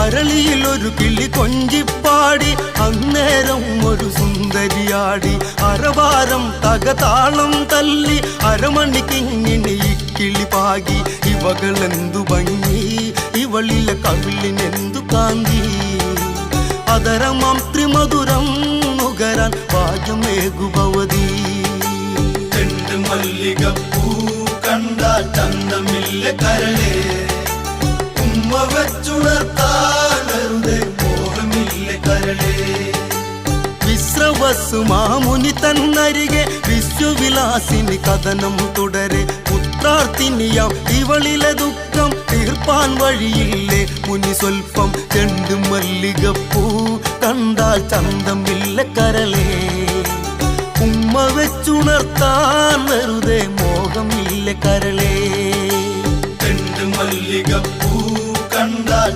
അരളിയിൽ ഒരു കിളി കൊഞ്ചിപ്പാടി അന്നേരം ഒരു സുന്ദരിയാടി അരവാരം തകതാളം തല്ലി അരമണിക്കിങ്ങിനെ ഇക്കിളി പാകി ഇവകളെന്തു ഭംഗി ഇവളിലെ കവിളിനെന്തു കാന്തി അതരമാം ത്രിമധുരം നുകരാൻ ഭാഗ്യമേകുഭവതി മല്ലികപ്പൂ കണ്ടാൽ ചന്തമില്ല കരളേ ഉമ്മ വെച്ചുണർത്താനരുതേ മോഹമില്ല കരളേ വിശ്രവസ്സു മാമുനി തന്നരികെ വിശ്വവിലാസിനി കഥനം തുടരെ പുത്രാർത്ഥിനിയാം ഇവളിലെ ദുഃഖം തീർപ്പാൻ വഴിയില്ലേ മുനി സ്വൽപ്പം ചെണ്ടു മല്ലികപ്പൂ കണ്ടാൽ ചന്തമില്ല കരളേ ഉമ്മ വെച്ചുണർത്താൻ വെറുതെ മോഹമില്ല കരളേ മല്ലികപ്പൂ കണ്ടാൽ